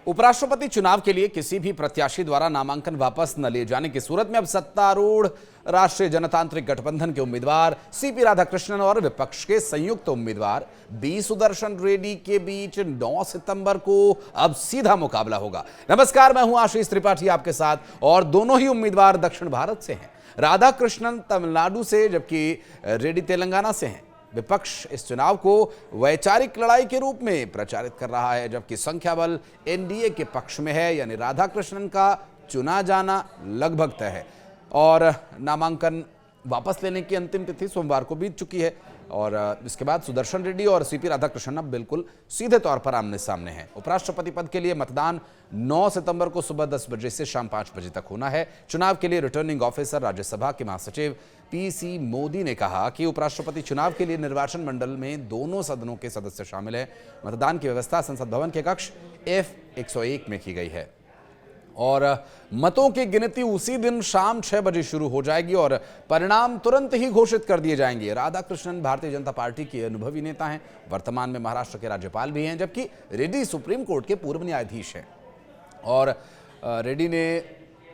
उपराष्ट्रपति चुनाव के लिए किसी भी प्रत्याशी द्वारा नामांकन वापस न लिए जाने की सूरत में अब सत्तारूढ़ राष्ट्रीय जनतांत्रिक गठबंधन के उम्मीदवार सीपी राधाकृष्णन और विपक्ष के संयुक्त उम्मीदवार बी सुदर्शन रेड्डी के बीच 9 सितंबर को अब सीधा मुकाबला होगा। नमस्कार, मैं हूं आशीष त्रिपाठी आपके साथ और दोनों ही उम्मीदवार दक्षिण भारत से हैं। राधाकृष्णन तमिलनाडु से जबकि रेड्डी तेलंगाना से हैं। विपक्ष इस चुनाव को वैचारिक लड़ाई के रूप में प्रचारित कर रहा है, जबकि संख्या बल एनडीए के पक्ष में है, यानी राधाकृष्णन का चुना जाना लगभग तय है और नामांकन वापस लेने की अंतिम तिथि सोमवार को बीत चुकी है। और इसके बाद सुदर्शन रेड्डी और सीपी राधाकृष्णन अब बिल्कुल सीधे तौर पर आमने सामने हैं। उपराष्ट्रपति पद के लिए मतदान 9 सितंबर को सुबह 10 बजे से शाम 5 बजे तक होना है। चुनाव के लिए रिटर्निंग ऑफिसर राज्यसभा के महासचिव पीसी मोदी ने कहा कि उपराष्ट्रपति चुनाव के लिए निर्वाचन मंडल में दोनों सदनों के सदस्य शामिल हैं। मतदान की व्यवस्था संसद भवन के कक्ष F101 में की गई है और मतों की गिनती उसी दिन शाम 6 बजे शुरू हो जाएगी और परिणाम तुरंत ही घोषित कर दिए जाएंगे। राधाकृष्णन भारतीय जनता पार्टी के अनुभवी नेता हैं, वर्तमान में महाराष्ट्र के राज्यपाल भी हैं, जबकि रेड्डी सुप्रीम कोर्ट के पूर्व न्यायाधीश हैं। और रेड्डी ने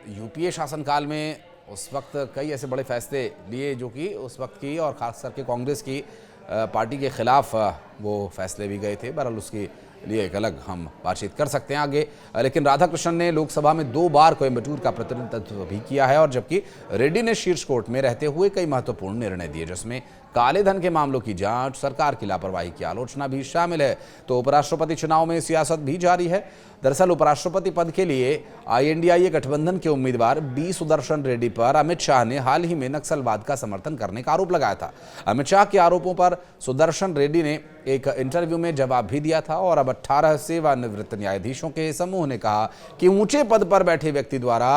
यूपीए शासनकाल में उस वक्त कई ऐसे बड़े फैसले लिए जो कि उस वक्त की और खास करके कांग्रेस की पार्टी के खिलाफ वो फैसले भी गए थे। बहरहाल उसके लिए एक अलग हम बातचीत कर सकते हैं आगे। लेकिन राधाकृष्णन ने लोकसभा में 2 बार कोयम्बटूर का प्रतिनिधित्व भी किया है और जबकि रेड्डी ने शीर्ष कोर्ट में रहते हुए कई महत्वपूर्ण निर्णय दिए, जिसमें काले धन के मामलों की जांच, सरकार की लापरवाही की आलोचना भी शामिल है। तो उपराष्ट्रपति चुनाव में सियासत भी जारी है। दरअसल उपराष्ट्रपति पद के लिए INDIA गठबंधन के उम्मीदवार बी सुदर्शन रेड्डी पर अमित शाह ने हाल ही में नक्सलवाद का समर्थन करने का आरोप लगाया था। अमित शाह के आरोपों पर सुदर्शन रेड्डी ने एक इंटरव्यू में जवाब भी दिया था और अब 18 सेवानिवृत्त न्यायाधीशों के समूह ने कहा कि ऊंचे पद पर बैठे व्यक्ति द्वारा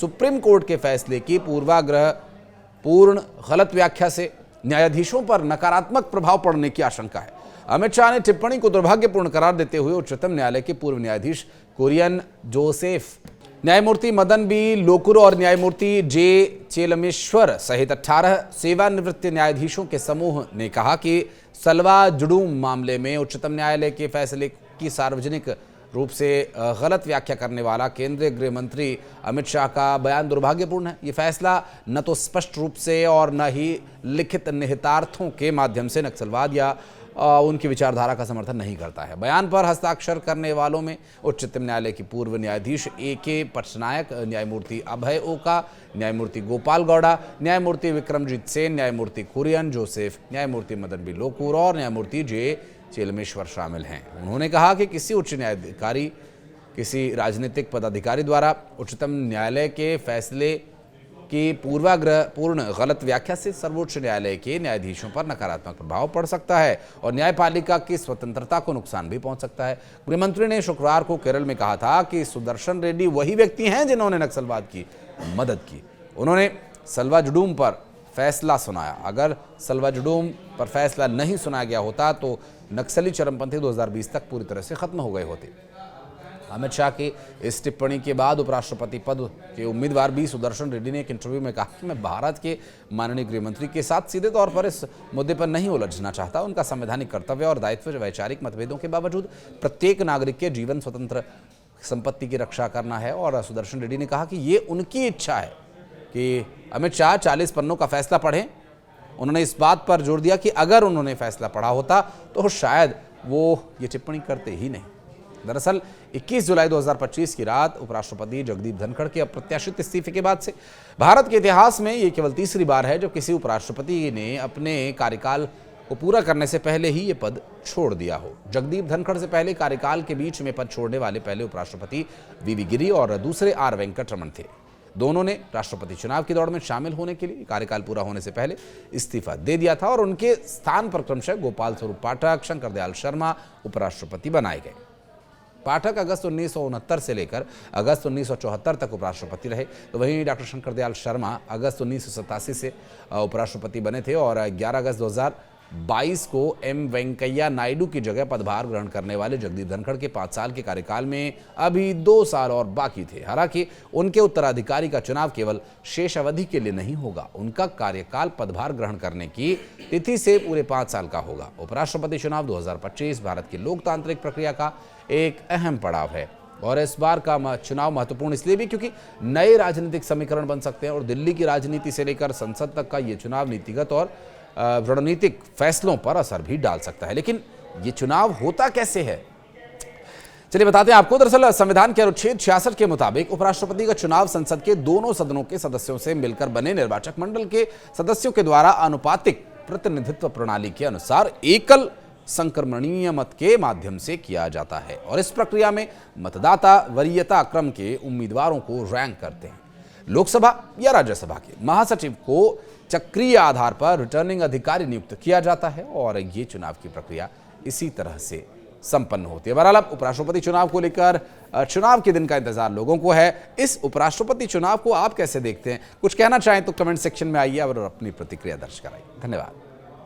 सुप्रीम कोर्ट के फैसले की पूर्ण गलत व्याख्या से न्यायाधीशों पर नकारात्मक प्रभाव पड़ने की आशंका है। अमित शाह ने टिप्पणी को दुर्भाग्यपूर्ण करार देते हुए उच्चतम न्यायालय के पूर्व न्यायाधीश कुरियन जोसेफ, न्यायमूर्ति मदन बी लोकुर और न्यायमूर्ति जे चेलमेश्वर सहित 18 सेवानिवृत्त न्यायाधीशों के समूह ने कहा कि सलवा जुडूम मामले में उच्चतम न्यायालय के फैसले की सार्वजनिक रूप से गलत व्याख्या करने वाला केंद्रीय गृह मंत्री अमित शाह का बयान दुर्भाग्यपूर्ण है। ये फैसला न तो स्पष्ट रूप से और न ही लिखित निहितार्थों के माध्यम से नक्सलवाद या उनकी विचारधारा का समर्थन नहीं करता है। बयान पर हस्ताक्षर करने वालों में उच्चतम न्यायालय की पूर्व न्यायाधीश AK पटनायक, न्यायमूर्ति अभय ओका, न्यायमूर्ति गोपाल गौड़ा, न्यायमूर्ति विक्रमजीत सेन, न्यायमूर्ति कुरियन जोसेफ, न्यायमूर्ति मदन बी लोकुर और न्यायमूर्ति जे चेलमेश्वर शामिल हैं। उन्होंने कहा कि किसी उच्च न्यायाधिकारी, किसी राजनीतिक पदाधिकारी द्वारा उच्चतम न्यायालय के फैसले की पूर्ण गलत व्याख्या से सर्वोच्च न्यायालय के न्यायाधीशों पर नकारात्मक प्रभाव पड़ सकता है और न्यायपालिका की स्वतंत्रता को नुकसान भी पहुंच सकता है। गृहमंत्री ने शुक्रवार को केरल में कहा था कि सुदर्शन रेड्डी वही व्यक्ति हैं जिन्होंने नक्सलवाद की मदद की। उन्होंने सलवा जुडूम पर फैसला सुनाया। अगर सलवा जुडूम पर फैसला नहीं सुनाया गया होता तो नक्सली चरमपंथी 2020 तक पूरी तरह से खत्म हो गए होते। अमित शाह की इस टिप्पणी के बाद उपराष्ट्रपति पद के उम्मीदवार बी सुदर्शन रेड्डी ने एक इंटरव्यू में कहा कि मैं भारत के माननीय गृहमंत्री के साथ सीधे तौर पर इस मुद्दे पर नहीं उलझना चाहता। उनका संवैधानिक कर्तव्य और दायित्व वैचारिक मतभेदों के बावजूद प्रत्येक नागरिक के जीवन, स्वतंत्र संपत्ति की रक्षा करना है। और सुदर्शन रेड्डी ने कहा कि ये उनकी इच्छा है कि अमित शाह 40 पन्नों का फैसला पढ़ें। उन्होंने इस बात पर जोर दिया कि अगर उन्होंने फैसला पढ़ा होता तो शायद वो ये टिप्पणी करते ही नहीं। दरअसल 21 जुलाई 2025 की रात उपराष्ट्रपति जगदीप धनखड़ के अप्रत्याशित इस्तीफे के बाद से भारत के इतिहास में ये केवल तीसरी बार है जब किसी उपराष्ट्रपति ने अपने कार्यकाल को पूरा करने से पहले ही ये पद छोड़ दिया हो। जगदीप धनखड़ से पहले कार्यकाल के बीच में पद छोड़ने वाले पहले उपराष्ट्रपति वी गिरी और दूसरे R वेंकटरमण थे। दोनों ने राष्ट्रपति चुनाव की दौड़ में शामिल होने के लिए कार्यकाल पूरा होने से पहले इस्तीफा दे दिया था और उनके स्थान पर क्रमशः गोपाल स्वरूप पाठक, शंकर दयाल शर्मा उपराष्ट्रपति बनाए गए। पाठक अगस्त 1969 से लेकर अगस्त 1974 तक उपराष्ट्रपति रहे, तो वहीं डॉक्टर शंकर दयाल शर्मा अगस्त 1987 से उपराष्ट्रपति बने थे और 11 अगस्त 2022 को M वेंकैया नायडू की जगह पदभार ग्रहण करने वाले जगदीप धनखड़ के 5 साल के कार्यकाल में अभी 2 साल और बाकी थे। हालांकि उनके उत्तराधिकारी का चुनाव केवल शेष अवधि के लिए नहीं होगा, उनका कार्यकाल पदभार ग्रहण करने की तिथि से पूरे 5 साल का होगा। उपराष्ट्रपति चुनाव 2025 भारत की लोकतांत्रिक प्रक्रिया का एक अहम पड़ाव है। और इस बार का चुनाव महत्वपूर्ण इसलिए भी क्योंकि नए राजनीतिक समीकरण बन सकते हैं और दिल्ली की राजनीति से लेकर संसद तक का ये चुनाव नीतिगत और रणनीतिक फैसलों पर असर भी डाल सकता है। लेकिन ये चुनाव होता कैसे है, चलिए बताते हैं आपको। दरअसल संविधान के अनुच्छेद 66 के मुताबिक उपराष्ट्रपति का चुनाव संसद के दोनों सदनों के सदस्यों से मिलकर बने निर्वाचक मंडल के सदस्यों के द्वारा आनुपातिक प्रतिनिधित्व प्रणाली के अनुसार एकल संक्रमणीय मत के माध्यम से किया जाता है और इस प्रक्रिया में मतदाता वरीयता क्रम के उम्मीदवारों को रैंक करते हैं। लोकसभा या राज्यसभा के महासचिव को चक्रीय आधार पर रिटर्निंग अधिकारी नियुक्त किया जाता है और ये चुनाव की प्रक्रिया इसी तरह से संपन्न होती है। बहरहाल अब उपराष्ट्रपति चुनाव को लेकर चुनाव के दिन का इंतजार लोगों को है। इस उपराष्ट्रपति चुनाव को आप कैसे देखते हैं, कुछ कहना चाहें तो कमेंट सेक्शन में आइए और अपनी प्रतिक्रिया दर्ज कराइए। धन्यवाद।